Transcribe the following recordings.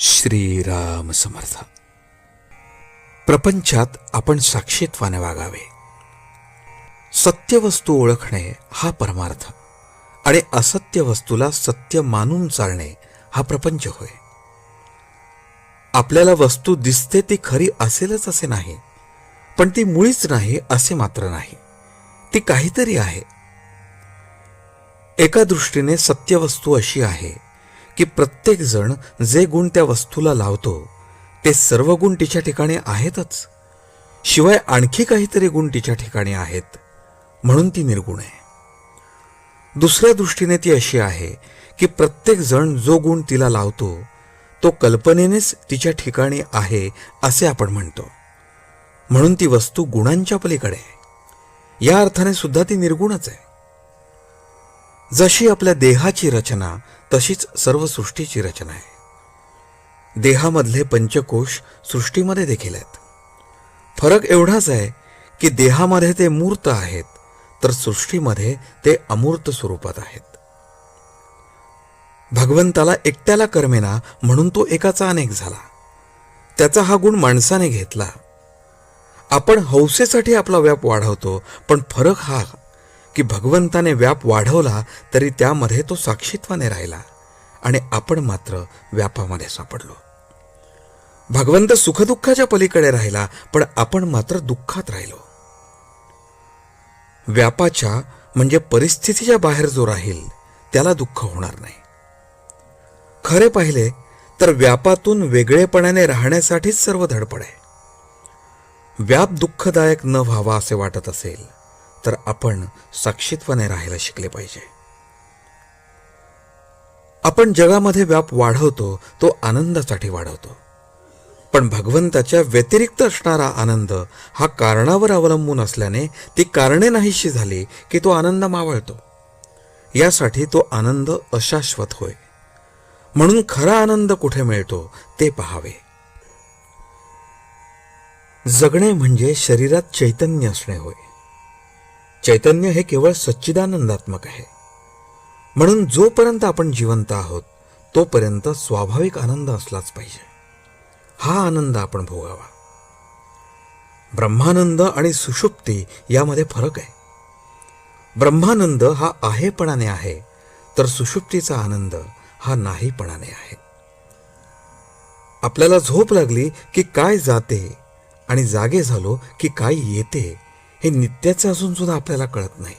श्रीराम समर्थ. प्रपंचात आपण साक्षीत्वाने वागावे. सत्य वस्तू ओळखणे हा परमार्थ आणि असत्य वस्तूला सत्य मानून चालणे हा प्रपंच होय. आपल्याला वस्तू दिसते ती खरी असेलच असे नाही, पण ती मुळीच नाही असे मात्र नाही. ती काहीतरी आहे. एका दृष्टीने सत्य वस्तू अशी आहे की प्रत्येक जण जे गुण त्या वस्तूला लावतो ते सर्व गुण तिच्या ठिकाणी आहेतच, शिवाय आणखी काहीतरी गुण तिच्या ठिकाणी आहेत, म्हणून ती निर्गुण आहे. दुसऱ्या दृष्टीने ती अशी आहे की प्रत्येक जण जो गुण तिला लावतो तो कल्पनेनेच तिच्या ठिकाणी आहे असे आपण म्हणतो, म्हणून ती वस्तू गुणांच्या पलीकडे आहे. या अर्थाने सुद्धा ती निर्गुणच आहे. जशी आपल्या देहाची रचना तशीच सर्व सृष्टीची रचना आहे. देहामधले पंचकोश सृष्टीमध्ये देखील आहेत. फरक एवढाच आहे की देहामध्ये ते मूर्त आहेत तर सृष्टीमध्ये ते अमूर्त स्वरूपात आहेत. भगवंताला एकट्याला कर्मेना म्हणून तो एकाचा अनेक झाला. त्याचा हा गुण माणसाने घेतला. आपण हौसेसाठी आपला व्याप वाढवतो, पण फरक हा की भगवंताने व्याप वाढवला तरी त्यामध्ये तो साक्षीत्वाने राहिला आणि आपण मात्र व्यापामध्ये सापडलो. भगवंत सुखदुःखाच्या पलीकडे राहिला, पण आपण मात्र दुःखात राहिलो. व्यापाच्या म्हणजे परिस्थितीच्या बाहेर जो राहील त्याला दुःख होणार नाही. खरे पाहिले तर व्यापातून वेगळेपणाने राहण्यासाठीच सर्व धडपड आहे. व्याप दुःखदायक न व्हावा असे वाटत असेल तर आपण साक्षीत्वाने राहायला शिकले पाहिजे. आपण जगामध्ये व्याप वाढवतो तो आनंदासाठी वाढवतो, पण भगवंताच्या व्यतिरिक्त असणारा आनंद हा कारणावर अवलंबून असल्याने ती कारणे नाहीशी झाली की तो आनंद मावळतो. यासाठी तो आनंद अशाश्वत होय. म्हणून खरा आनंद कुठे मिळतो ते पहावे. जगणे म्हणजे शरीरात चैतन्य असणे होय. चैतन्य हे केवळ सच्चिदानंदात्मक आहे. म्हणून जोपर्यंत आपण जिवंत आहोत तोपर्यंत स्वाभाविक आनंद असलाच पाहिजे. हा आनंद आपण भोगावा. ब्रह्मानंद आणि सुषुप्ती यामध्ये फरक आहे. ब्रह्मानंद हा आहेपणाने आहे तर सुषुप्तीचा आनंद हा नाहीपणाने आहे. आपल्याला झोप लागली की काय जाते आणि जागे झालो की काय येते हे नित्याचे असून सुद्धा आपल्याला कळत नाही.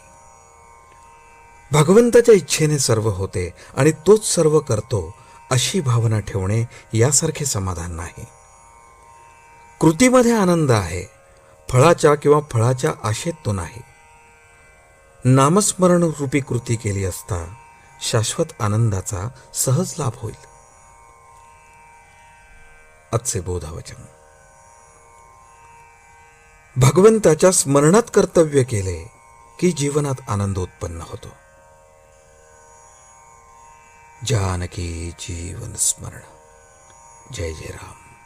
भगवंताच्या इच्छेने सर्व होते आणि तोच सर्व करतो अशी भावना ठेवणे यासारखे समाधान नाही. कृतीमध्ये आनंद आहे, फळाच्या किंवा फळाच्या आशेत तो नाही. नामस्मरण रूपी कृती केली असता शाश्वत आनंदाचा सहज लाभ होईल. आजचे बोधावचन. भगवंताच्या स्मरणात कर्तव्य केले की जीवनात आनंद उत्पन्न होतो. जानकी जीवन स्मरण. जय जय राम.